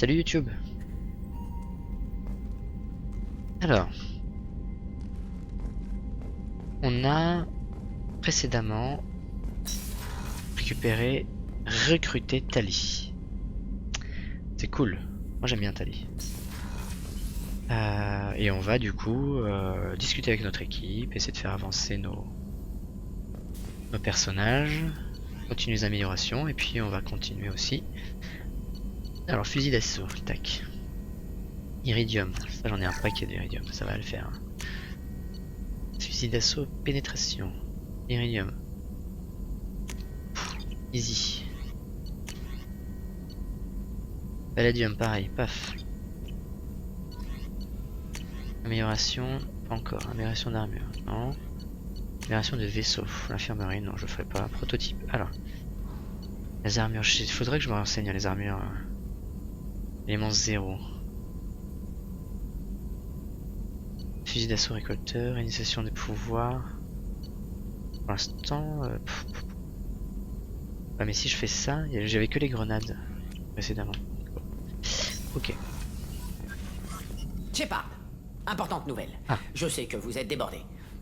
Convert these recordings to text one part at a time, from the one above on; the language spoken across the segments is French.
Salut YouTube. Alors, on a précédemment recruté Tali. C'est cool. Moi j'aime bien Tali. Et on va du coup discuter avec notre équipe, essayer de faire avancer nos personnages, continuer les améliorations, et puis on va continuer aussi. Alors fusil d'assaut, tac. Iridium, ça j'en ai un paquet d'iridium, ça va le faire. Fusil d'assaut, pénétration, iridium. Easy. Palladium, pareil, paf. Amélioration, pas encore. Amélioration d'armure, non. Amélioration de vaisseau, l'infirmerie, non, je ferai pas. Prototype, alors. Les armures, il faudrait que je me renseigne à les armures. Élément 0. Fusil d'assaut récolteur, initiation des pouvoirs. Pour l'instant... Ah mais si je fais ça, j'avais que les grenades précédemment. Ok. Shepard, importante nouvelle. Ah. Je sais que vous êtes débordé.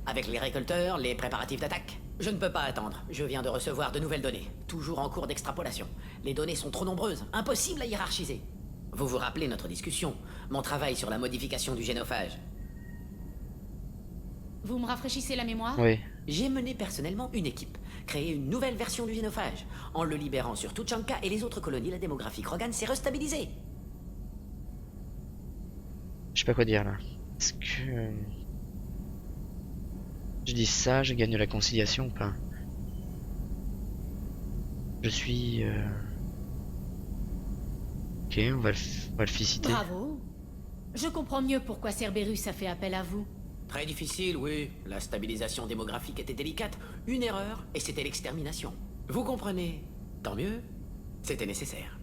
Avec les récolteurs, les préparatifs d'attaque. Je ne peux pas attendre. Je viens de recevoir de nouvelles données. Toujours en cours d'extrapolation. Les données sont trop nombreuses. Impossible à hiérarchiser. Vous vous rappelez notre discussion? Mon travail sur la modification du génophage. Vous me rafraîchissez la mémoire? Oui. J'ai mené personnellement une équipe. Créé une nouvelle version du génophage. En le libérant sur Tuchanka et les autres colonies, la démographie Krogan s'est restabilisée. Je sais pas quoi dire là. Est-ce que... je dis ça, je gagne la conciliation ou pas? Je suis... Ok, on va le féliciter. Bravo. Je comprends mieux pourquoi Cerberus a fait appel à vous. Très difficile, oui. La stabilisation démographique était délicate. Une erreur, et c'était l'extermination. Vous comprenez? Tant mieux. C'était nécessaire.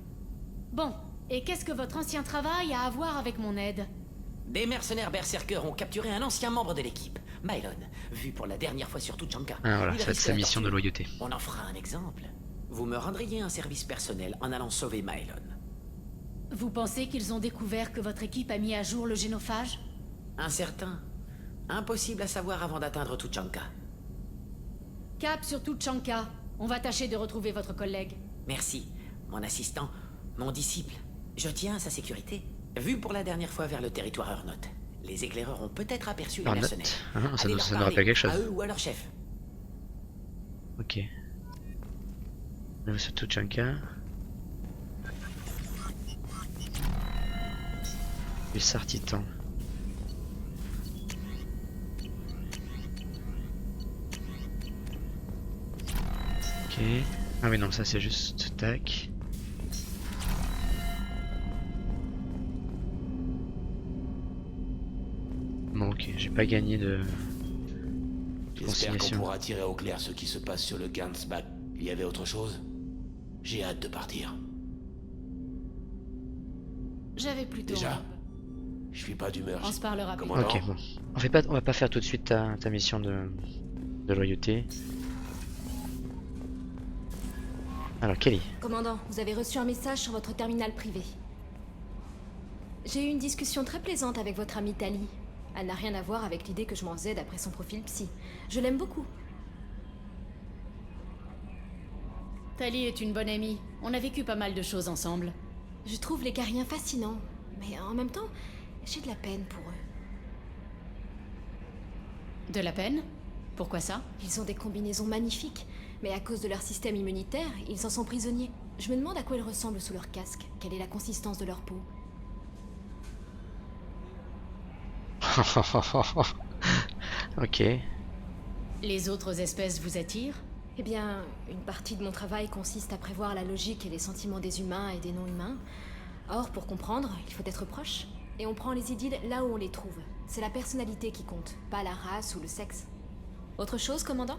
Bon, et qu'est-ce que votre ancien travail a à voir avec mon aide? Des mercenaires berserkers ont capturé un ancien membre de l'équipe, Mylon, vu pour la dernière fois sur Tuchanka. Ah voilà, Il ça va être risque sa la mission de torture. loyauté. On en fera un exemple. Vous me rendriez un service personnel en allant sauver Mylon. Vous pensez qu'ils ont découvert que votre équipe a mis à jour le génophage? Incertain. Impossible à savoir avant d'atteindre Tuchanka. Cap sur Tuchanka. On va tâcher de retrouver votre collègue. Merci, mon assistant, mon disciple. Je tiens à sa sécurité. Vu pour la dernière fois vers le territoire Urnot, les éclaireurs ont peut-être aperçu les Urnot. mercenaires. Ah, ça Allez nous leur rappelle parler, quelque chose. à eux ou à leur chef. Ok. Nous sur Tuchanka. Le Sartitan. Ok. Ah oui non, ça c'est juste tac. Bon ok, j'ai pas gagné de J'espère qu'on conciliation. pourra tirer au clair ce qui se passe sur le Gansbach. Il y avait autre chose? J'ai hâte de partir. J'avais plutôt... Déjà? Je suis pas d'humeur. On se parlera plus. Commandant. Ok bon. On va pas faire tout de suite ta mission de loyauté. Alors Kelly. Commandant, vous avez reçu un message sur votre terminal privé. J'ai eu une discussion très plaisante avec votre amie Tali. Elle n'a rien à voir avec l'idée que je m'en faisais d'après son profil psy. Je l'aime beaucoup. Tali est une bonne amie. On a vécu pas mal de choses ensemble. Je trouve les Cariens fascinants, mais en même temps, j'ai de la peine pour eux. De la peine? Pourquoi ça? Ils ont des combinaisons magnifiques, mais à cause de leur système immunitaire, ils en sont prisonniers. Je me demande à quoi ils ressemblent sous leur casque, quelle est la consistance de leur peau. Ok. Les autres espèces vous attirent? Eh bien, une partie de mon travail consiste à prévoir la logique et les sentiments des humains et des non-humains. Or, pour comprendre, il faut être proche. Et on prend les idylles là où on les trouve. C'est la personnalité qui compte, pas la race ou le sexe. Autre chose, commandant?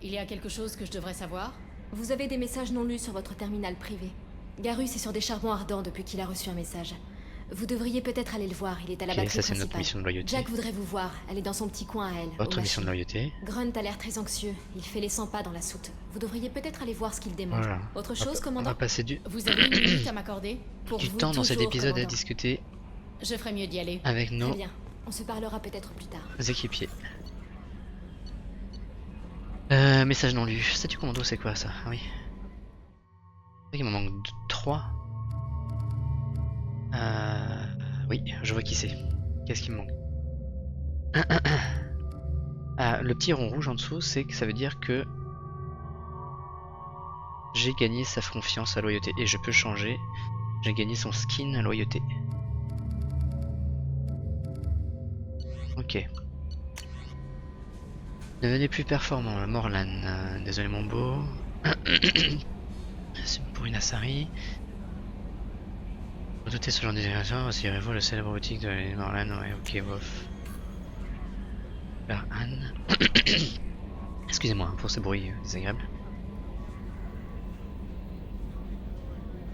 Il y a quelque chose que je devrais savoir? Vous avez des messages non lus sur votre terminal privé. Garus est sur des charbons ardents depuis qu'il a reçu un message. Vous devriez peut-être aller le voir, il est à la Ok, batterie ça c'est notre principale. mission de loyauté. Jack voudrait vous voir, elle est dans son petit coin à elle. Votre aux mission de machines. loyauté. Grunt a l'air très anxieux, il fait les 100 pas dans la soute. Vous devriez peut-être aller voir ce qu'il demande. Voilà. Autre On chose, va commandant passer du Vous avez une minute à m'accorder? Pour vous, temps dans cet toujours, épisode à commandant. discuter Je ferais mieux d'y aller. avec Très nos bien, on se parlera peut-être plus tard. équipiers. Message non lu. Statut commando, c'est quoi ça? Ah oui. Il m'en manque 3. Oui, je vois qui c'est. Qu'est-ce qui me manque? Ah, le petit rond rouge en dessous, c'est que ça veut dire que j'ai gagné sa confiance à loyauté. Et je peux changer. J'ai gagné son skin à loyauté. Ok. Devenez plus performant, Morlan. Désolé mon beau. C'est pour une Asari. Redoutez ce genre d'utilisation, assurez-vous le célèbre boutique de Morlan. Ouais, ok, bof. Alors, Anne. Excusez-moi pour ce bruit désagréable.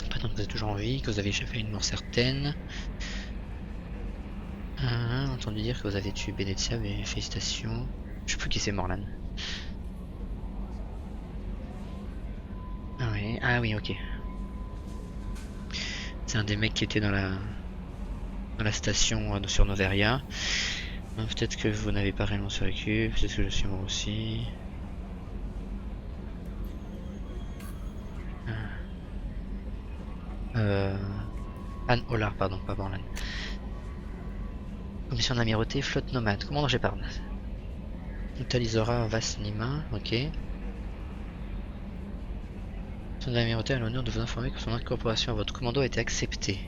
Prétendre que vous êtes toujours en vie, que vous avez échappé à une mort certaine. Entendu dire que vous avez tué Benezia, mais félicitations. Je sais plus qui c'est Morlan. Ah oui, ok. C'est un des mecs qui était dans la station sur Noveria. Peut-être que vous n'avez pas réellement survécu, peut-être que je suis moi aussi. Anne Hollard, pardon, pas Morlan. Commission de l'amirauté, flotte nomade, commandant Gépard. Talizora Vasnima, ok. Commission de l'amirauté a l'honneur de vous informer que son incorporation à votre commando a été acceptée.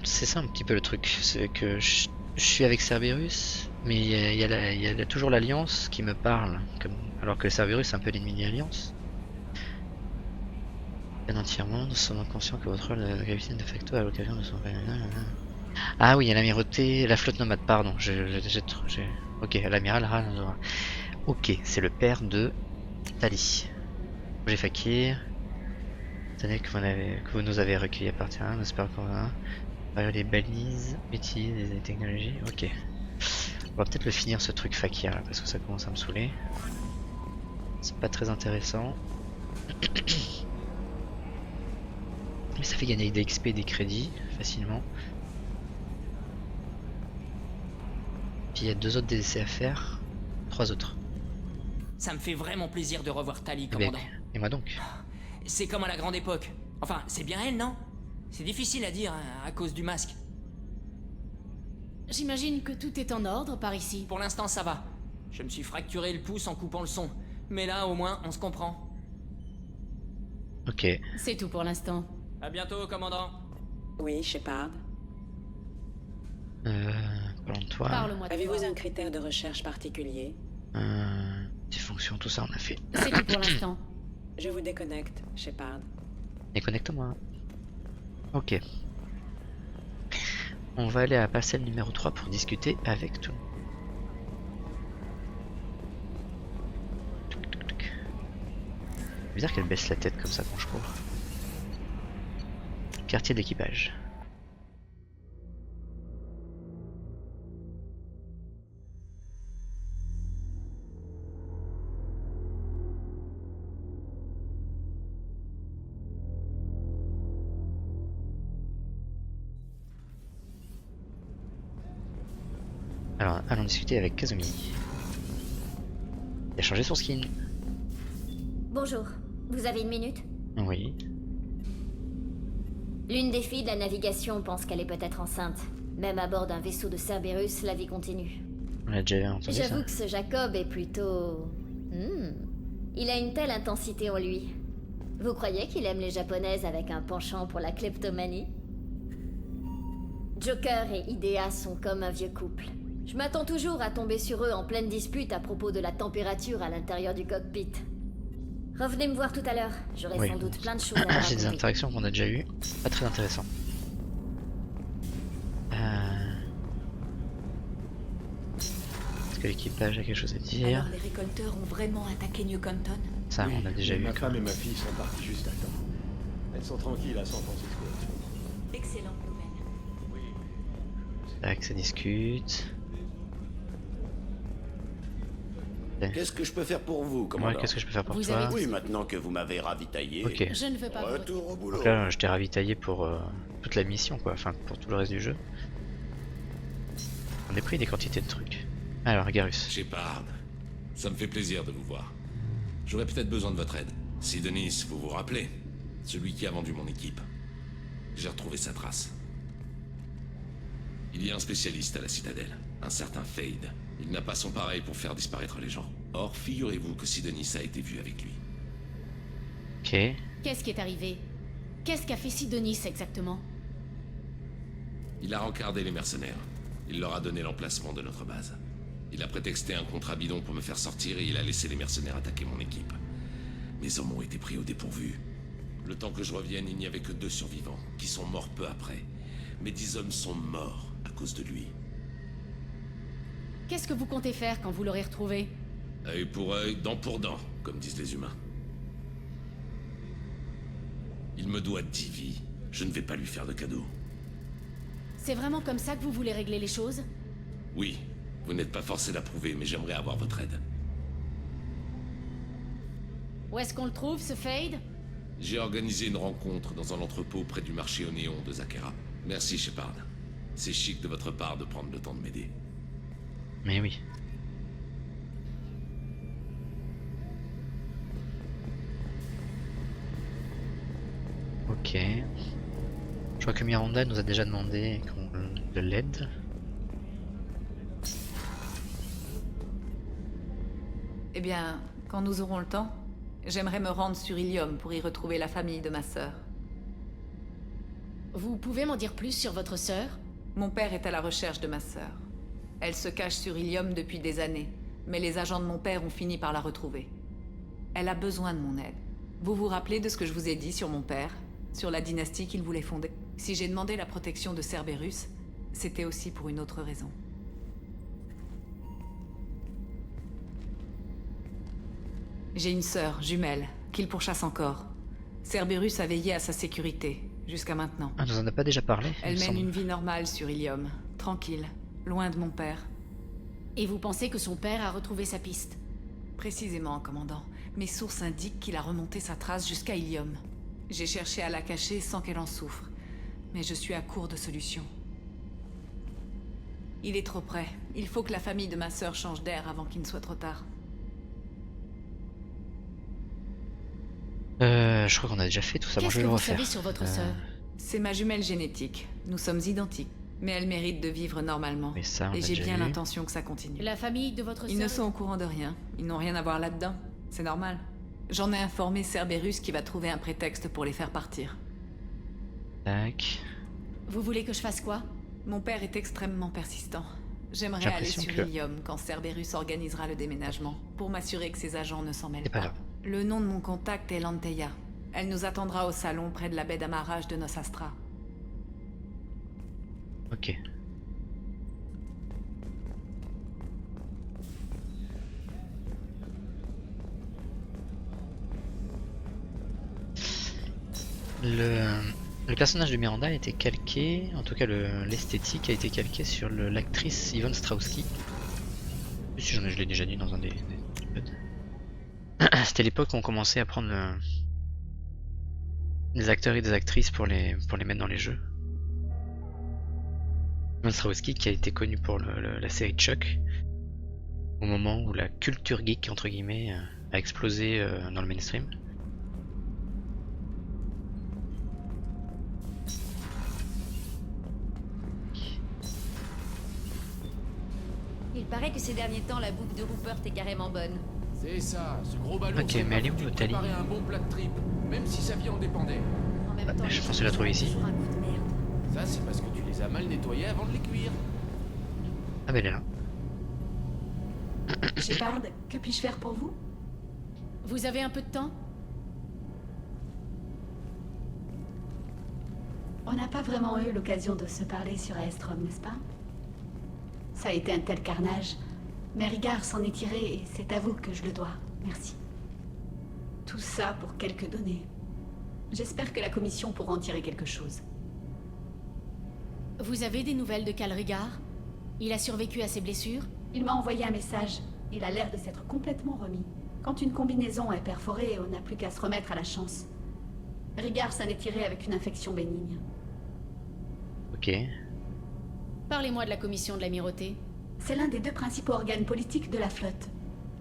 C'est ça un petit peu le truc, c'est que je suis avec Cerberus, mais il y a toujours l'Alliance qui me parle, alors que Cerberus c'est un peu l'ennemi de l'Alliance. Bien entièrement, nous sommes conscients que votre rôle de capitaine de facto à l'occasion de son... Ah oui, il y a l'amirauté, la flotte nomade, pardon, ok, l'amiral Ranazora. Ok, c'est le père de Tali. J'ai Fakir. Tenez que vous nous avez recueilli à partir d'un, j'espère qu'on va les balises, utiliser des technologies, ok. On va peut-être le finir ce truc Fakir là, parce que ça commence à me saouler. C'est pas très intéressant. Mais ça fait gagner des XP et des crédits facilement. Puis il y a 2 autres DLC à faire. 3 autres. Ça me fait vraiment plaisir de revoir Tali, Eh ben, commandant. et moi donc. C'est comme à la grande époque. Enfin, c'est bien elle, non? C'est difficile à dire, hein, à cause du masque. J'imagine que tout est en ordre par ici. Pour l'instant, ça va. Je me suis fracturé le pouce en coupant le son. Mais là, au moins, on se comprend. Ok. C'est tout pour l'instant. À bientôt, commandant. Oui, Shepard. Parlons de toi. Parle-moi de Avez-vous toi. un critère de recherche particulier? Des fonctions, tout ça on a fait. C'est tout pour l'instant. Je vous déconnecte, Shepard. Déconnecte-moi. Ok. On va aller à parcelle numéro 3 pour discuter avec tout. C'est bizarre qu'elle baisse la tête comme ça quand je cours. Quartier d'équipage. Alors, allons discuter avec Kazumi. Il a changé son skin. Bonjour, vous avez une minute? Oui. L'une des filles de la navigation pense qu'elle est peut-être enceinte. Même à bord d'un vaisseau de Cerberus, la vie continue. On a déjà entendu ça. J'avoue que ce Jacob est plutôt... Il a une telle intensité en lui. Vous croyez qu'il aime les japonaises avec un penchant pour la kleptomanie? Joker et Idea sont comme un vieux couple. Je m'attends toujours à tomber sur eux en pleine dispute à propos de la température à l'intérieur du cockpit. Revenez me voir tout à l'heure, j'aurai Oui. sans doute plein de choses à C'est des raconter. interactions qu'on a déjà eues. Pas très intéressant. Est-ce que l'équipage a quelque chose à dire? Alors les récolteurs ont vraiment attaqué New Compton? Ça, Oui, on a déjà eu. Ma quand femme et même. ma fille sont parties juste à temps. Elles sont tranquilles à San Francisco. Excellente nouvelle. Tac, ça discute. Qu'est-ce que je peux faire pour vous, Ouais, commandant? qu'est-ce que je peux faire pour Vous toi? avez Oui, maintenant que vous m'avez ravitaillé. Ok. Je ne veux pas vous... Retour au boulot. Donc là, je t'ai ravitaillé pour toute la mission, quoi. Enfin, pour tout le reste du jeu. On a pris des quantités de trucs. Alors, Garus. Shepard, ça me fait plaisir de vous voir. J'aurais peut-être besoin de votre aide. Sidonis, vous vous rappelez? Celui qui a vendu mon équipe. J'ai retrouvé sa trace. Il y a un spécialiste à la citadelle, un certain Fade. Il n'a pas son pareil pour faire disparaître les gens. Or, figurez-vous que Sidonis a été vu avec lui. Ok. Qu'est-ce qui est arrivé? Qu'est-ce qu'a fait Sidonis exactement? Il a rencardé les mercenaires. Il leur a donné l'emplacement de notre base. Il a prétexté un contrat bidon pour me faire sortir et il a laissé les mercenaires attaquer mon équipe. Mes hommes ont été pris au dépourvu. Le temps que je revienne, il n'y avait que 2 survivants, qui sont morts peu après. Mes 10 hommes sont morts à cause de lui. Qu'est-ce que vous comptez faire quand vous l'aurez retrouvé? Œil pour œil, dent pour dent, comme disent les humains. Il me doit 10 vies. Je ne vais pas lui faire de cadeau. C'est vraiment comme ça que vous voulez régler les choses? Oui, vous n'êtes pas forcé d'approuver, mais j'aimerais avoir votre aide. Où est-ce qu'on le trouve, ce Fade? J'ai organisé une rencontre dans un entrepôt près du marché au néon de Zakera. Merci, Shepard. C'est chic de votre part de prendre le temps de m'aider. Mais oui. Ok. Je crois que Miranda nous a déjà demandé de l'aide. Eh bien, quand nous aurons le temps, j'aimerais me rendre sur Ilium pour y retrouver la famille de ma sœur. Vous pouvez m'en dire plus sur votre sœur? Mon père est à la recherche de ma sœur. Elle se cache sur Ilium depuis des années, mais les agents de mon père ont fini par la retrouver. Elle a besoin de mon aide. Vous vous rappelez de ce que je vous ai dit sur mon père? Sur la dynastie qu'il voulait fonder? Si j'ai demandé la protection de Cerberus, c'était aussi pour une autre raison. J'ai une sœur, jumelle, qu'il pourchasse encore. Cerberus a veillé à sa sécurité, jusqu'à maintenant. Ah, nous en a pas déjà parlé? Elle il me mène semble. une vie normale sur Ilium, tranquille, loin de mon père. Et vous pensez que son père a retrouvé sa piste? Précisément, commandant. Mes sources indiquent qu'il a remonté sa trace jusqu'à Ilium. J'ai cherché à la cacher sans qu'elle en souffre, mais je suis à court de solutions. Il est trop près. Il faut que la famille de ma sœur change d'air avant qu'il ne soit trop tard. Je crois qu'on a déjà fait tout ça. Moi, Qu'est-ce je vais que le vous refaire. savez sur votre sœur? C'est ma jumelle génétique. Nous sommes identiques. Mais elle mérite de vivre normalement. Mais ça, on Et a j'ai déjà bien vu. l'intention que ça continue. La famille de votre Ils ne sœur? sont au courant de rien. Ils n'ont rien à voir là-dedans. C'est normal. J'en ai informé Cerberus qui va trouver un prétexte pour les faire partir. Tac. Vous voulez que je fasse quoi? Mon père est extrêmement persistant. J'ai J'aimerais aller l'impression sur que- Ilium quand Cerberus organisera le déménagement, pour m'assurer que ses agents ne s'en mêlent C'est pas pas. grave. Le nom de mon contact est Lanteia. Elle nous attendra au salon près de la baie d'amarrage de Nos Astra. Ok. Le personnage de Miranda a été calqué, en tout cas l'esthétique a été calquée sur l'actrice Yvonne Strahovski. Si je l'ai déjà dit dans un des épisodes. C'était l'époque où on commençait à prendre des acteurs et des actrices pour les mettre dans les jeux. Yvonne Strahovski qui a été connue pour la série Chuck, au moment où la culture geek entre guillemets a explosé dans le mainstream. Il paraît que ces derniers temps, la bouffe de Rupert est carrément bonne. C'est ça, ce gros ballon. Ok, c'est mais elle est où, parti Tali? préparer un bon plat de tripes, même si sa vie en dépendait. En même temps, je les pensais la trouver ici. toujours un coup de merde. Ça, c'est parce que tu les as mal nettoyés avant de les cuire. Ah bah elle est là. Shepard, que puis-je faire pour vous? Vous avez un peu de temps? On n'a pas vraiment eu l'occasion de se parler sur Aestrom, n'est-ce pas? Ça a été un tel carnage. Mes regards s'en est tiré et c'est à vous que je le dois. Merci. Tout ça pour quelques données. J'espère que la commission pourra en tirer quelque chose. Vous avez des nouvelles de Calrigar? Il a survécu à ses blessures? Il m'a envoyé un message. Il a l'air de s'être complètement remis. Quand une combinaison est perforée, on n'a plus qu'à se remettre à la chance. Rigard s'en est tiré avec une infection bénigne. Ok. Parlez-moi de la commission de l'amirauté. C'est l'un des 2 principaux organes politiques de la flotte.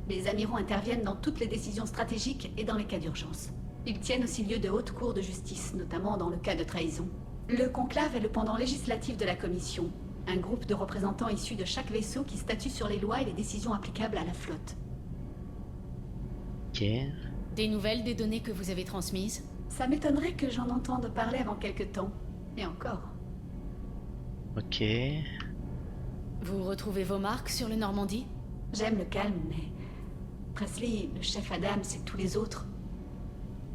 Les amiraux interviennent dans toutes les décisions stratégiques et dans les cas d'urgence. Ils tiennent aussi lieu de haute cour de justice, notamment dans le cas de trahison. Le conclave est le pendant législatif de la commission, un groupe de représentants issus de chaque vaisseau qui statue sur les lois et les décisions applicables à la flotte. Ok. Des nouvelles des données que vous avez transmises? Ça m'étonnerait que j'en entende parler avant quelque temps. Et encore. Ok. Vous retrouvez vos marques sur le Normandie? J'aime le calme, mais... Presley, le chef Adams et tous les autres...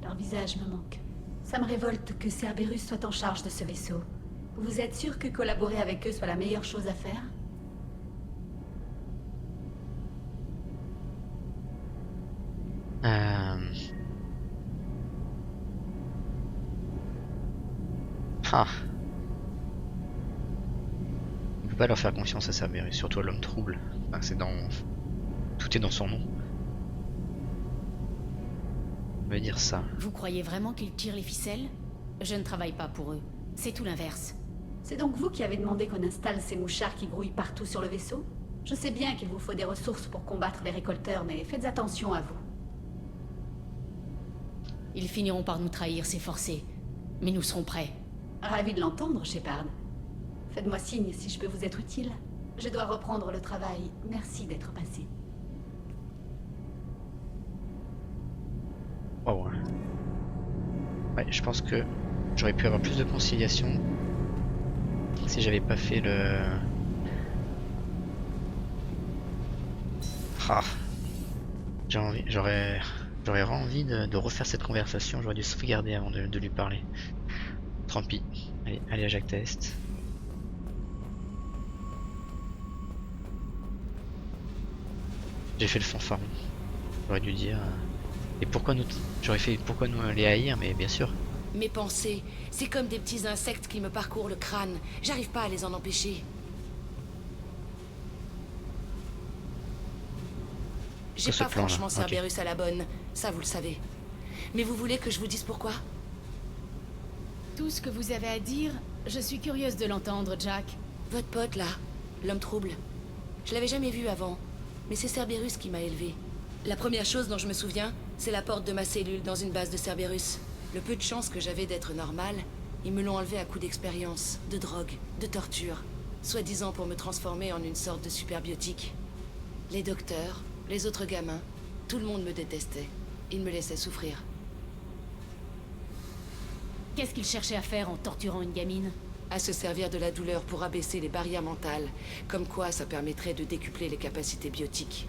Leur visage me manque. Ça me révolte que Cerberus soit en charge de ce vaisseau. Vous êtes sûr que collaborer avec eux soit la meilleure chose à faire? Ah. On peut pas leur faire confiance à Cerberus, surtout à l'homme trouble. Enfin, c'est dans... Tout est dans son nom. On va dire ça. Vous croyez vraiment qu'ils tirent les ficelles? Je ne travaille pas pour eux. C'est tout l'inverse. C'est donc vous qui avez demandé qu'on installe ces mouchards qui grouillent partout sur le vaisseau? Je sais bien qu'il vous faut des ressources pour combattre les récolteurs, mais faites attention à vous. Ils finiront par nous trahir, c'est forcé. Mais nous serons prêts. Ravi de l'entendre, Shepard. Faites-moi signe si je peux vous être utile. Je dois reprendre le travail. Merci d'être passé. Oh. Ouais, je pense que j'aurais pu avoir plus de conciliation si j'avais pas fait le... Ah. J'aurais vraiment envie de refaire cette conversation, j'aurais dû sauvegarder avant de lui parler. Tant pis. Allez à Jacques Test. J'ai fait le fanfaron. J'aurais dû dire... Et pourquoi nous... J'aurais fait pourquoi nous les haïr, mais bien sûr. Mes pensées, c'est comme des petits insectes qui me parcourent le crâne. J'arrive pas à les en empêcher. J'ai pas franchement Cerberus à la bonne, ça vous le savez. Mais vous voulez que je vous dise pourquoi? Tout ce que vous avez à dire, je suis curieuse de l'entendre, Jack. Votre pote, là, l'homme trouble. Je l'avais jamais vu avant, mais c'est Cerberus qui m'a élevé. La première chose dont je me souviens, c'est la porte de ma cellule dans une base de Cerberus. Le peu de chance que j'avais d'être normal, ils me l'ont enlevé à coups d'expérience, de drogue, de torture, soi-disant pour me transformer en une sorte de superbiotique. Les docteurs, les autres gamins, tout le monde me détestait. Ils me laissaient souffrir. Qu'est-ce qu'il cherchait à faire en torturant une gamine? À se servir de la douleur pour abaisser les barrières mentales, comme quoi ça permettrait de décupler les capacités biotiques.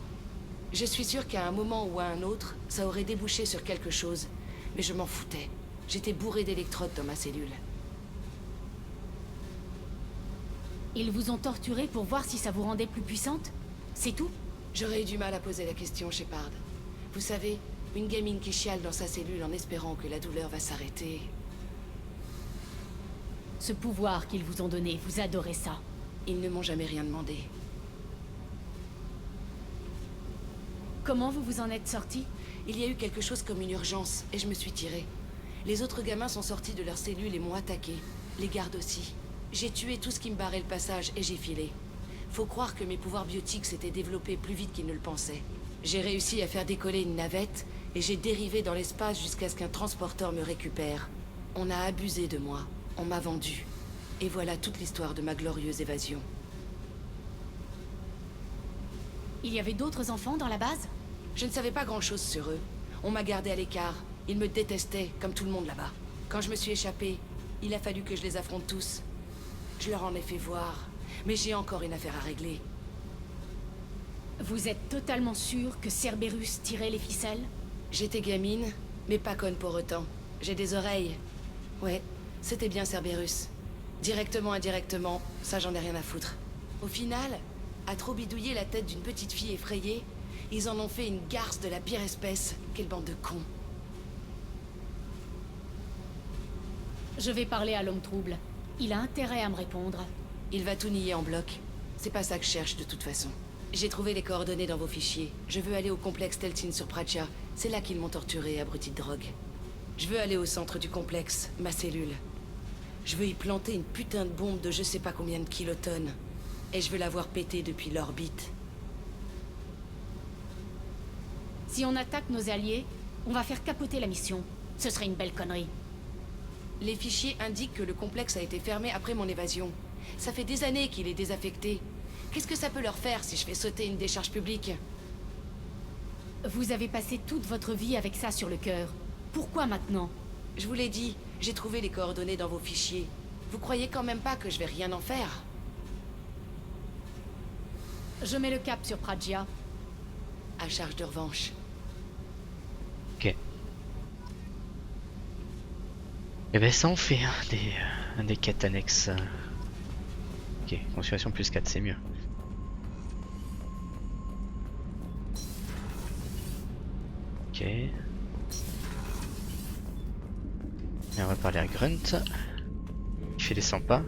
Je suis sûre qu'à un moment ou à un autre, ça aurait débouché sur quelque chose, mais je m'en foutais. J'étais bourré d'électrodes dans ma cellule. Ils vous ont torturé pour voir si ça vous rendait plus puissante? C'est tout? J'aurais eu du mal à poser la question, Shepard. Vous savez, une gamine qui chiale dans sa cellule en espérant que la douleur va s'arrêter... Ce pouvoir qu'ils vous ont donné, vous adorez ça? Ils ne m'ont jamais rien demandé. Comment vous vous en êtes sorti? Il y a eu quelque chose comme une urgence, et je me suis tirée. Les autres gamins sont sortis de leur cellule et m'ont attaqué. Les gardes aussi. J'ai tué tout ce qui me barrait le passage et j'ai filé. Faut croire que mes pouvoirs biotiques s'étaient développés plus vite qu'ils ne le pensaient. J'ai réussi à faire décoller une navette, et j'ai dérivé dans l'espace jusqu'à ce qu'un transporteur me récupère. On a abusé de moi. On m'a vendu. Et voilà toute l'histoire de ma glorieuse évasion. Il y avait d'autres enfants dans la base? Je ne savais pas grand-chose sur eux. On m'a gardé à l'écart. Ils me détestaient, comme tout le monde là-bas. Quand je me suis échappée, il a fallu que je les affronte tous. Je leur en ai fait voir, mais j'ai encore une affaire à régler. Vous êtes totalement sûr que Cerberus tirait les ficelles? J'étais gamine, mais pas conne pour autant. J'ai des oreilles. Ouais, c'était bien Cerberus. Directement, indirectement, ça j'en ai rien à foutre. Au final, à trop bidouiller la tête d'une petite fille effrayée, ils en ont fait une garce de la pire espèce. Quelle bande de cons. Je vais parler à l'homme trouble. Il a intérêt à me répondre. Il va tout nier en bloc. C'est pas ça que je cherche de toute façon. J'ai trouvé les coordonnées dans vos fichiers. Je veux aller au complexe Telsin sur Pratia. C'est là qu'ils m'ont torturé et abruti de drogue. Je veux aller au centre du complexe, ma cellule. Je veux y planter une putain de bombe de je sais pas combien de kilotonnes. Et je veux l'avoir pétée depuis l'orbite. Si on attaque nos alliés, on va faire capoter la mission. Ce serait une belle connerie. Les fichiers indiquent que le complexe a été fermé après mon évasion. Ça fait des années qu'il est désaffecté. Qu'est-ce que ça peut leur faire si je fais sauter une décharge publique? Vous avez passé toute votre vie avec ça sur le cœur. Pourquoi maintenant? Je vous l'ai dit, j'ai trouvé les coordonnées dans vos fichiers. Vous croyez quand même pas que je vais rien en faire? Je mets le cap sur Pragia. À charge de revanche. Ok. Et ben ça on fait un des quêtes annexes. Ok, consultation plus 4, c'est mieux. Ok. Et on va parler à Grunt. Il fait les 100 pas.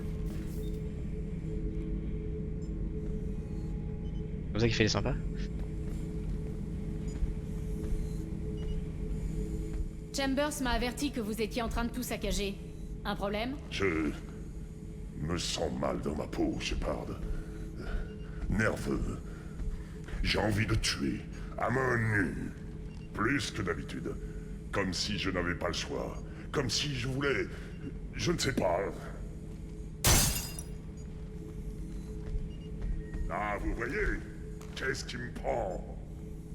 C'est comme ça qu'il fait les 100 pas? Chambers m'a averti que vous étiez en train de tout saccager. Un problème? Je me sens mal dans ma peau, Shepard. Nerveux. J'ai envie de tuer, à main nue. Plus que d'habitude. Comme si je n'avais pas le choix. Comme si je voulais... Je ne sais pas. Ah, vous voyez? Qu'est-ce qui me prend?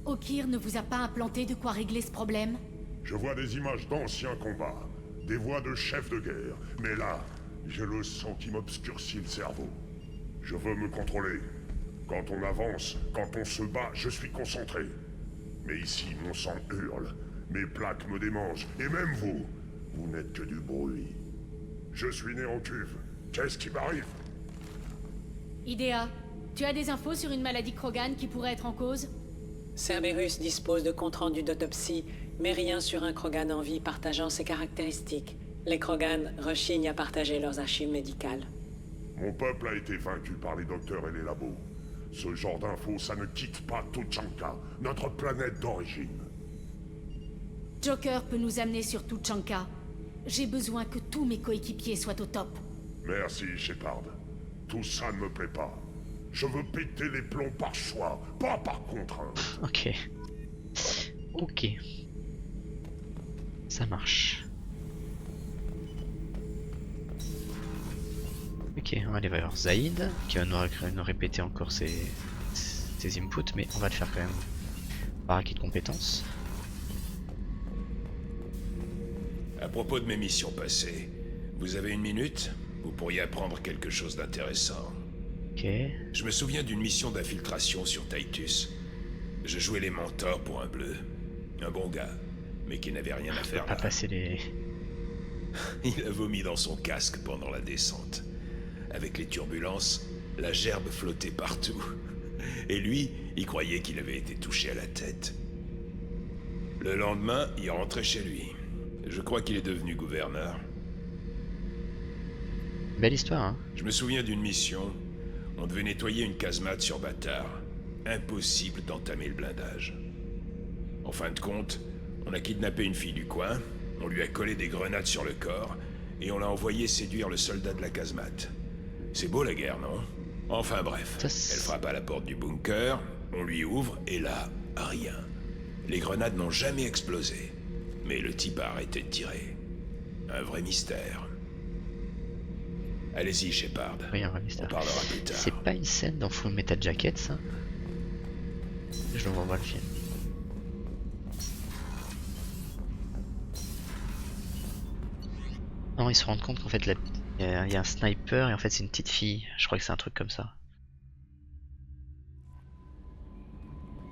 Okir ne vous a pas implanté de quoi régler ce problème? Je vois des images d'anciens combats, des voix de chefs de guerre, mais là, j'ai le sang qui m'obscurcit le cerveau. Je veux me contrôler. Quand on avance, quand on se bat, je suis concentré. Mais ici, mon sang hurle, mes plaques me démangent, et même vous, vous n'êtes que du bruit. Je suis né en cuve. Qu'est-ce qui m'arrive? Idea, tu as des infos sur une maladie Krogan qui pourrait être en cause? Cerberus dispose de comptes rendus d'autopsie, mais rien sur un Krogan en vie partageant ses caractéristiques. Les Krogan rechignent à partager leurs archives médicales. Mon peuple a été vaincu par les docteurs et les labos. Ce genre d'infos, ça ne quitte pas Tuchanka, notre planète d'origine. Joker peut nous amener sur Tuchanka. J'ai besoin que tous mes coéquipiers soient au top. Merci, Shepard. Tout ça ne me plaît pas. Je veux péter les plombs par choix, pas par contrainte. Ok. Ok. Ça marche. Ok, on va aller voir Zaïd, qui va nous répéter encore ses inputs, mais on va le faire quand même par acquis de compétences. À propos de mes missions passées, vous avez une minute? Vous pourriez apprendre quelque chose d'intéressant. Ok. Je me souviens d'une mission d'infiltration sur Titus. Je jouais les mentors pour un bleu. Un bon gars, mais qui n'avait rien à faire là. Passer les... Il a vomi dans son casque pendant la descente. Avec les turbulences, la gerbe flottait partout. Et lui, il croyait qu'il avait été touché à la tête. Le lendemain, il rentrait chez lui. Je crois qu'il est devenu gouverneur. Belle histoire, hein. Je me souviens d'une mission. On devait nettoyer une casemate sur Bâtard. Impossible d'entamer le blindage. En fin de compte, on a kidnappé une fille du coin, on lui a collé des grenades sur le corps, et on l'a envoyé séduire le soldat de la casemate. C'est beau la guerre, non? Enfin bref, elle frappe à la porte du bunker, on lui ouvre, et là, rien. Les grenades n'ont jamais explosé. Mais le type a arrêté de tirer. Un vrai mystère. Allez-y, Shepard. Oui, un vrai mystère. On parlera plus tard. C'est pas une scène dans Full Metal Jacket, ça? Je le revois le film. Non, ils se rendent compte qu'en fait, il y a un sniper et en fait, c'est une petite fille. Je crois que c'est un truc comme ça.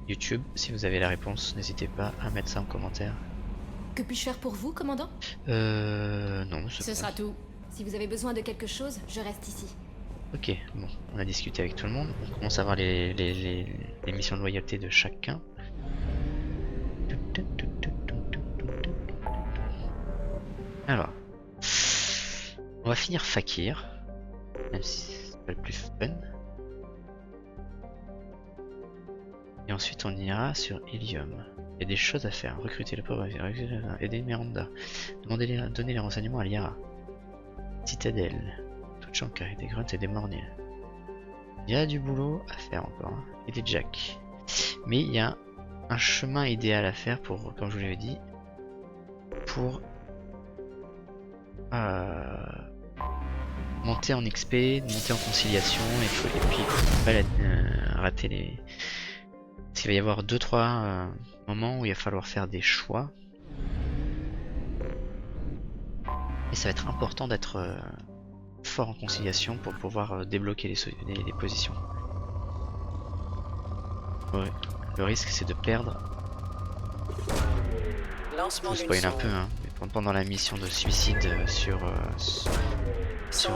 YouTube, si vous avez la réponse, n'hésitez pas à mettre ça en commentaire. Que puis-je faire pour vous, commandant? Non, Ce sera tout. Si vous avez besoin de quelque chose, je reste ici. Ok, bon, on a discuté avec tout le monde. On commence à voir les missions de loyauté de chacun. Alors, on va finir Fakir. Même si le plus fun. Et ensuite on ira sur Helium. Il y a des choses à faire. Recruter le pauvre, aider Miranda. Donner les renseignements à Liara. Citadelle. Tuchanka et des grunts et des mornils. Il y a du boulot à faire encore. Hein. Et des Jack. Mais il y a un chemin idéal à faire pour, comme je vous l'avais dit, pour monter en XP, monter en conciliation et puis pas rater les... Il va y avoir 2-3 moments où il va falloir faire des choix. Et ça va être important d'être fort en conciliation pour pouvoir débloquer les positions. Ouais. Le risque c'est de perdre. Je vous spoil un peu, hein, mais pendant la mission de suicide sur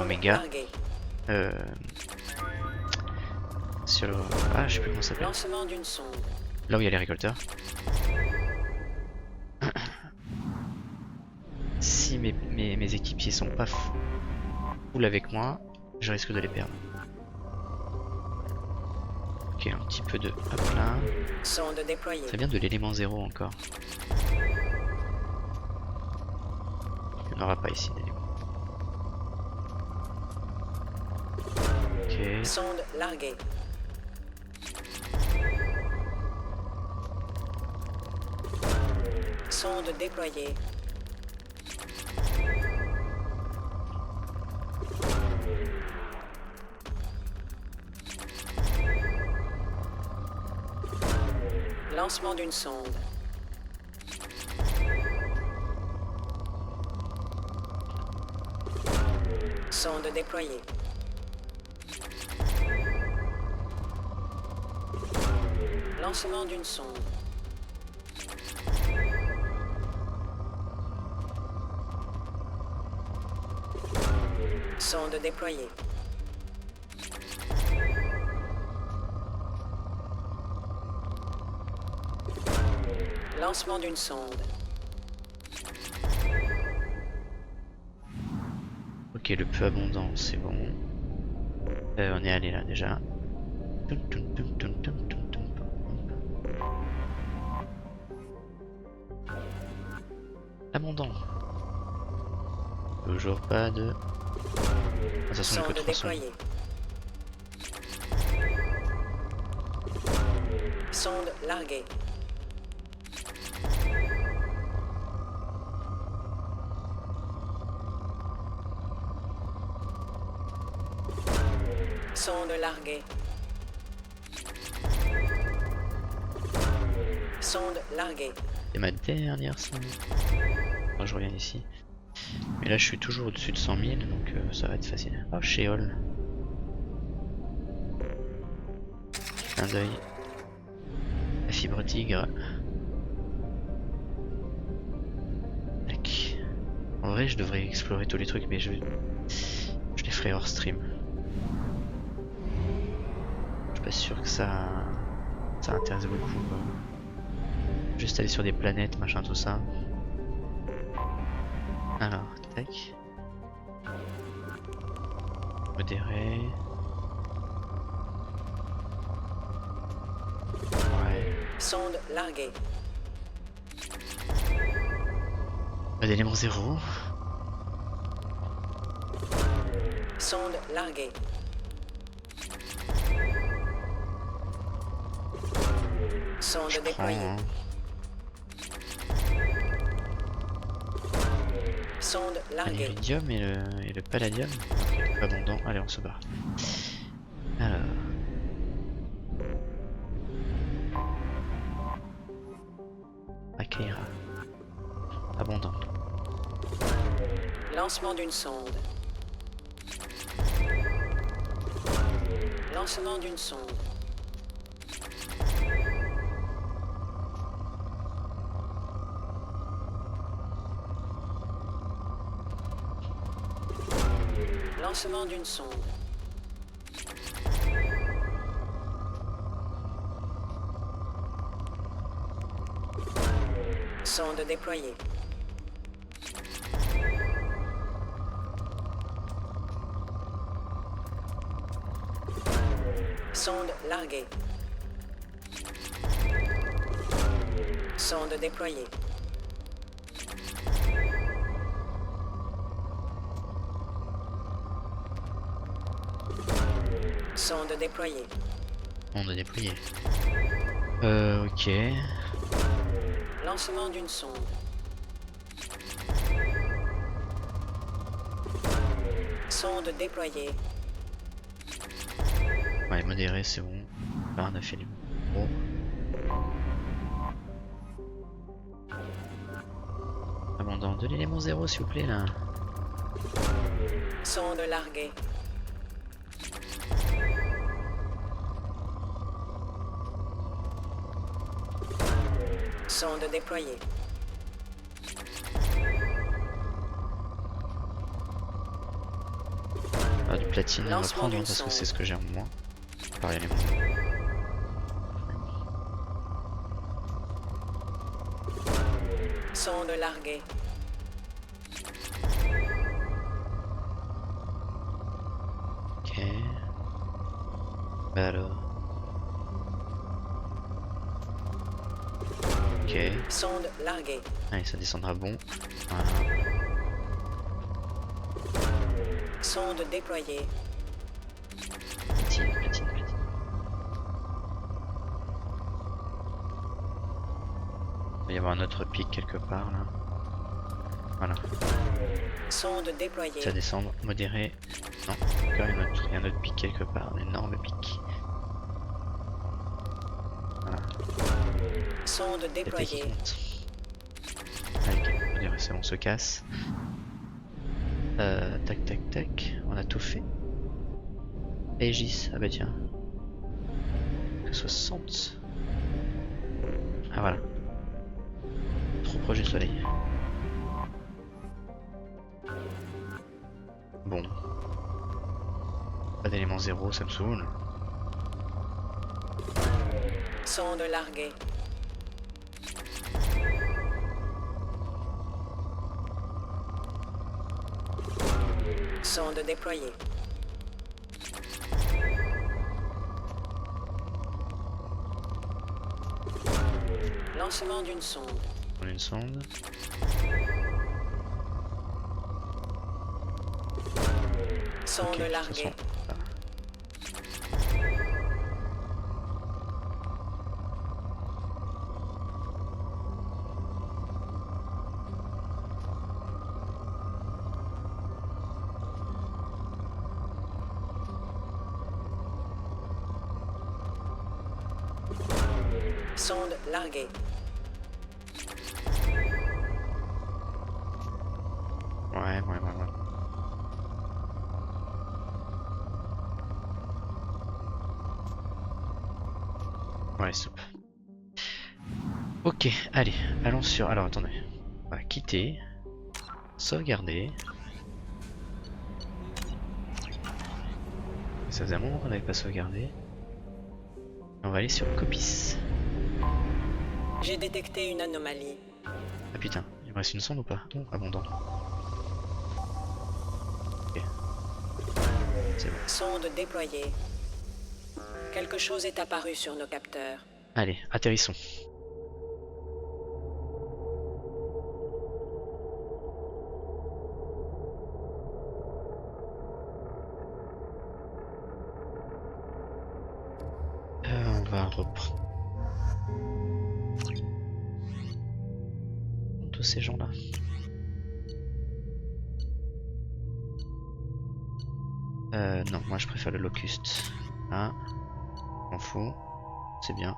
Omega. Sur le... Ah, je sais plus comment ça s'appelle. Là où il y a les récolteurs. Si mes équipiers sont pas full avec moi, je risque de les perdre. Ok, un petit peu de hop là. C'est bien de l'élément 0 encore. Il n'y en aura pas ici d'élément. Ok. Sonde larguée. Sonde déployée. Lancement d'une sonde. Sonde déployée. Lancement d'une sonde. Sonde déployée. Lancement d'une sonde. Ok, le peu abondant, c'est bon. On est allé là déjà. Abondant. Toujours pas de... Ah, ça sent que 300. Sonde larguée. Sonde larguée. Sonde larguée. C'est ma dernière sonde. Quand je reviens ici. Mais là je suis toujours au-dessus de 100 000 donc ça va être facile. Oh, Sheol. Un d'œil. La fibre tigre. Tac. En vrai je devrais explorer tous les trucs mais je les ferai hors stream. Je suis pas sûr que ça intéresse beaucoup. Juste aller sur des planètes, machin, tout ça. Alors, tac. Modéré. Ouais. Sonde larguée. D'élément 0. Sonde larguée. Sonde déployée. Hein. Sonde larguée. L'iridium et le palladium. Ok, abondant. Allez, on se barre. Alors. Akaira. Abondant. Lancement d'une sonde. Lancement d'une sonde. Lancement d'une sonde. Sonde déployée. Sonde larguée. Sonde déployée. Sonde déployée. On a déployé. Ok. Lancement d'une sonde. Sonde déployée. Ouais, modéré, c'est bon. Là, on a fait les gros. Abandon de l'élément 0, s'il vous plaît, là. Sonde larguée. Sonde déployée. Ah, du platine, on va Lancement prendre, hein, d'une parce que sonde. c'est ce que j'ai en moi. Pareil, élément. Sonde larguée. Ok. Bah alors. Ok. Sonde larguée. Allez, ça descendra bon. Voilà. Sonde déployée. Platine, platine, platine. Il va y avoir un autre pic quelque part là. Voilà. Sonde déployée. Ça descend, modéré. Non, encore il y a un autre pic quelque part, un énorme pic. Voilà. Sonde Il y a des déployée. qui montent. Allez, ok, modéré, c'est bon, on se casse. Tac tac tac, on a tout fait. Aegis, ah bah tiens. 60. Ah voilà. Trop proche du soleil. Bon. Pas d'élément 0, ça me saoule. Sonde larguée. Sonde déployée. Lancement d'une sonde. On a une sonde. Sonde Ok, de toute larguée. façon, voilà. Sonde larguée. Ouais. Ouais, soupe. Ok, allez, allons sur... Alors, attendez. On va quitter. Sauvegarder. Ça faisait un moment qu'on n'avait pas sauvegardé. On va aller sur Copis. J'ai détecté une anomalie. Ah putain, il me reste une sonde ou pas? Oh, abondant. Ok. C'est bon. Sonde déployée. Quelque chose est apparu sur nos capteurs. Allez, atterrissons. On va reprendre tous ces gens-là. Non, moi je préfère le Locust. Ah, m'en fous. C'est bien.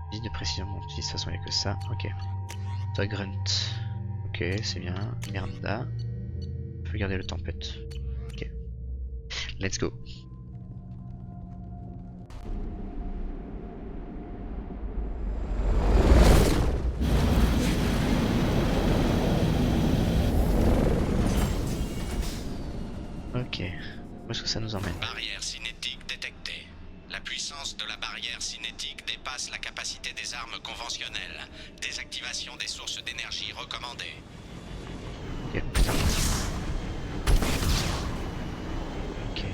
Visite de précision, bon, de toute façon il n'y a que ça. Ok. Toi Grunt. Ok, c'est bien. Miranda. Je peux garder le tempête. Ok. Let's go. Ok. Où est-ce que ça nous emmène? Barrière cinétique détectée. La puissance de la barrière cinétique dépasse la capacité des armes conventionnelles. Désactivation des sources d'énergie recommandée. Ok, putain. Ok.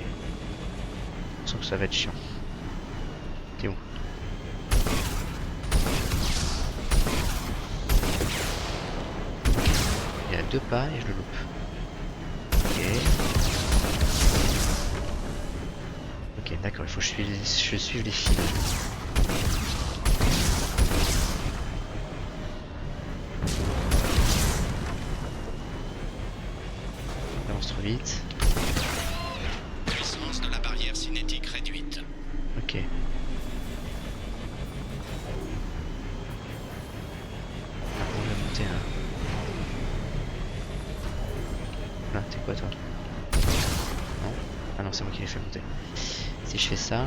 sens que ça va être chiant. T'es où? Il y a 2 pas et je le loupe. Ok. Ok, d'accord, il faut que je suive les fils. On avance trop vite. Puissance de la barrière cinétique réduite. Ok. Ah, on va monter là. Là, t'es quoi toi? Non? Ah non, c'est moi qui l'ai fait monter. Si je fais ça...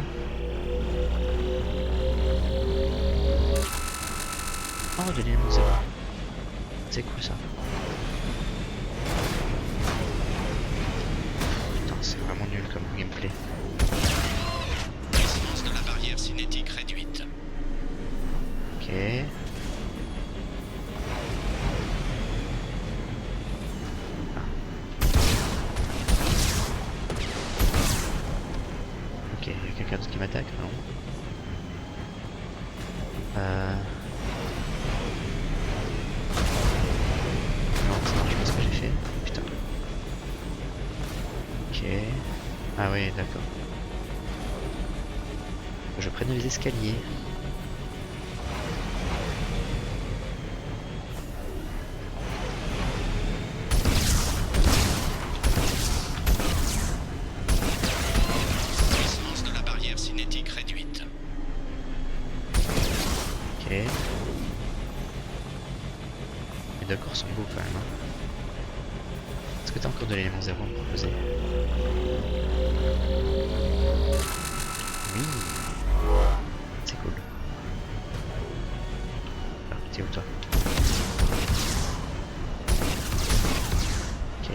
Oh, de l'élément 0. C'est cool ça. Putain, c'est vraiment nul comme gameplay. Puissance de la barrière cinétique réduite. Ok. Ok, il y a quelqu'un d'autre qui m'attaque, non? Non, ça marche pas ce que j'ai fait. Putain. Ok. Ah oui, d'accord. Je prenne les escaliers. Puissance de la barrière cinétique réduite. Ok. Les décors sont beaux quand même. Hein. Est-ce que t'as encore de l'élément 0 à me proposer? Oui. C'est cool. Ah, t'es où toi? Ok.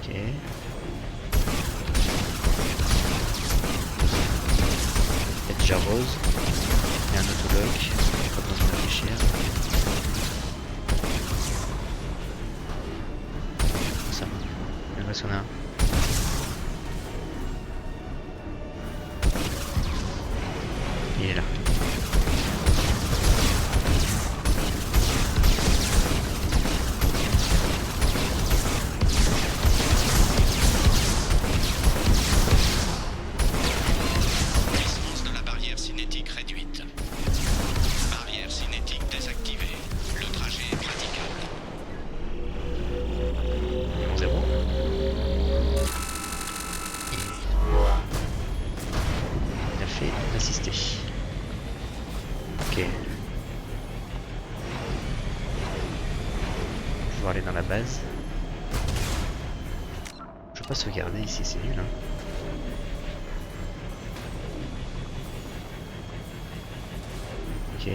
Ok. Il y a déjà Rose. Il y a un autolock. J'ai pas besoin de réfléchir. Ça. Il me reste un. Il est là. Puissance de la barrière cinétique réduite. Barrière cinétique désactivée. Le trajet est praticable. Élément 0. Il a fait d'assister. Ok. Je vais pouvoir aller dans la base. Je peux pas sauvegarder ici, c'est nul hein. Ok.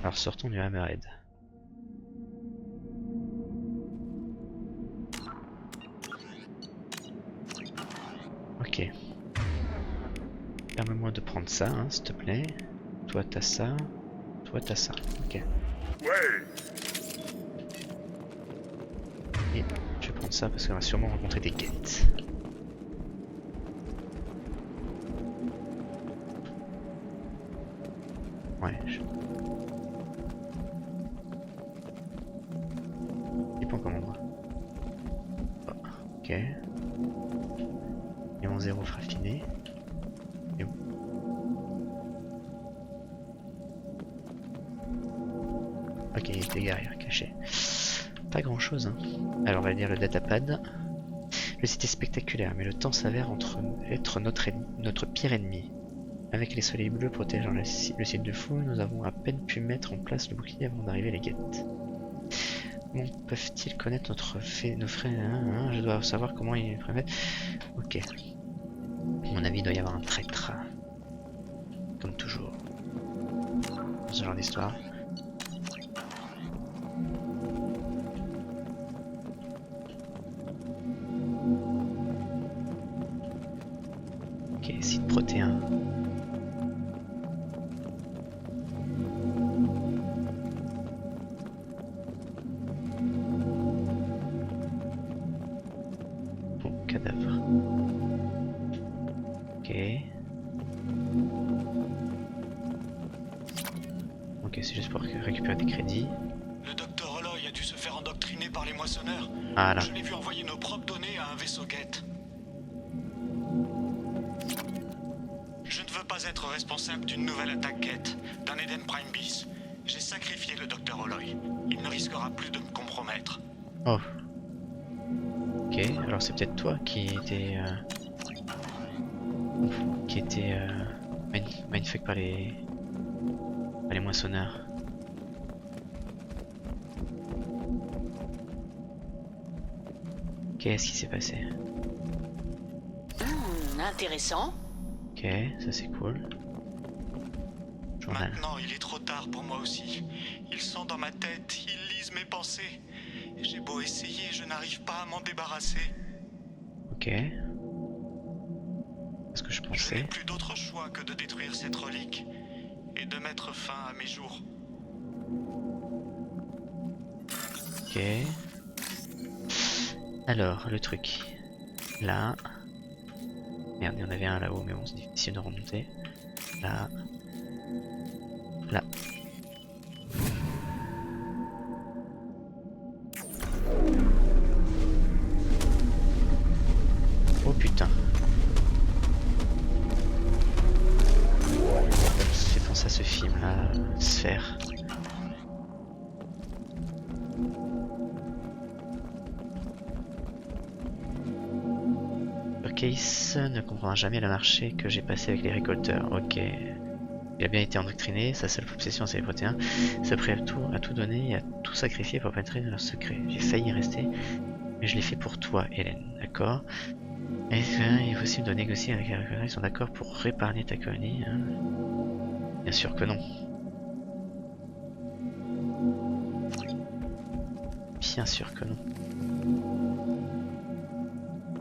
Alors sortons du Hammerhead. Ok. Permets-moi de prendre ça, hein, s'il te plaît. Toi t'as ça. Toi t'as ça. Ok. Ouais. Et je vais prendre ça parce qu'on va sûrement rencontrer des guettes. Ouais. Il pas comme endroit. Oh, ok. Élément 0 raffiné. Et où? Ok, il était derrière, caché. Pas grand chose, hein. Alors on va lire le datapad. Le site est spectaculaire, mais le temps s'avère être notre pire ennemi. Avec les soleils bleus protégeant le site de fou, nous avons à peine pu mettre en place le bouclier avant d'arriver les guettes. Comment peuvent-ils connaître nos frères hein, je dois savoir comment ils prémettent. Ok. À mon avis, il doit y avoir un traître. Comme toujours. Dans ce genre d'histoire. Ok, site protéin. Ok, c'est juste pour récupérer des crédits. Le docteur Oloy a dû se faire endoctriner par les moissonneurs. Voilà. Je l'ai vu envoyer nos propres données à un vaisseau guette. Je ne veux pas être responsable d'une nouvelle attaque guette, d'un Eden Prime bis. J'ai sacrifié le docteur Oloy. Il ne risquera plus de me compromettre. Oh. Ok, alors c'est peut-être toi qui était... mindfuck par les moissonneurs. Qu'est-ce qui s'est passé? Intéressant. Ok, ça c'est cool. Journal. Maintenant, il est trop tard pour moi aussi. Ils sont dans ma tête, ils lisent mes pensées. J'ai beau essayer, je n'arrive pas à m'en débarrasser. Ok. C'est ce que je Je pensais. n'ai plus d'autre choix que de détruire cette relique et de mettre fin à mes jours. Ok. Alors, le truc. Là. Merde, il y en avait un là-haut, mais bon, c'est difficile de remonter. Là. Là. Oh putain. Ça fait penser à ce film là, Sphère. Case ne comprendra jamais le marché que j'ai passé avec les récolteurs. Ok. Il a bien été endoctriné, sa seule obsession c'est les protéins. C'est prêt à tout donner et à tout sacrifier pour pénétrer dans leur secret. J'ai failli y rester, mais je l'ai fait pour toi, Hélène. D'accord? Est-ce qu'il est possible de négocier avec les récolteurs? Ils sont d'accord pour répargner ta colonie, hein? Bien sûr que non. Bien sûr que non.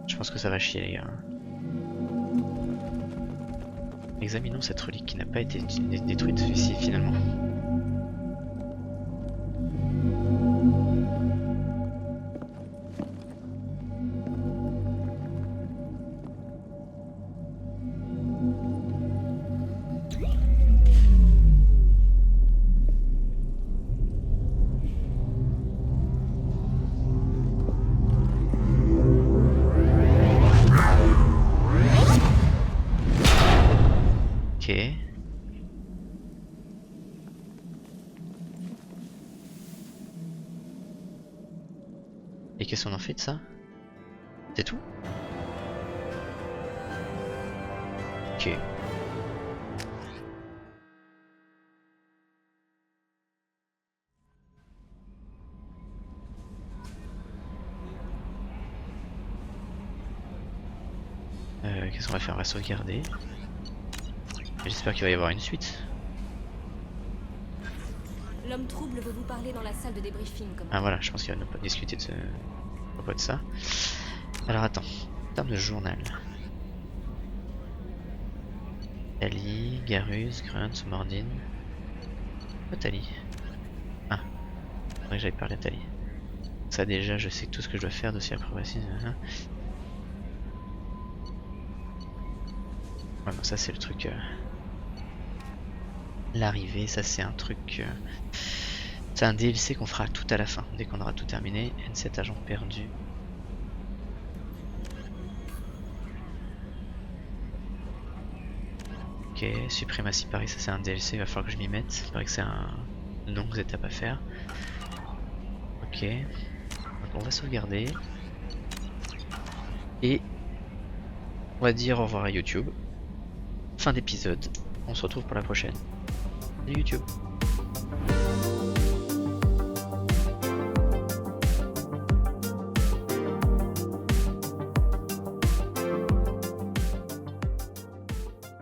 Je pense que ça va chier les gars. Examinons cette relique qui n'a pas été détruite ici finalement. Ok. Et qu'est-ce qu'on en fait de ça? C'est tout? Ok. Qu'est-ce qu'on va faire? On va sauvegarder. J'espère qu'il va y avoir une suite. L'homme trouble veut vous parler dans la salle de débriefing. Ah voilà, je pense qu'il va ne pas discuter de ce... propos de ça. Alors attends, en termes de journal. Tali, Garus, Grunt, Mordine. Oh Tali. Ah, faudrait que j'aille parler à Tali. Ça déjà, je sais tout ce que je dois faire, dossier approbation. Ouais, bon, ça c'est le truc... L'arrivée, ça c'est un truc... C'est un DLC qu'on fera tout à la fin, dès qu'on aura tout terminé. N7 agent perdu. Ok, Suprématie Paris, ça c'est un DLC, il va falloir que je m'y mette. Il paraît que c'est un longue étape à faire. Ok. Donc on va sauvegarder. Et... on va dire au revoir à YouTube. Fin d'épisode. On se retrouve pour la prochaine. Salut YouTube.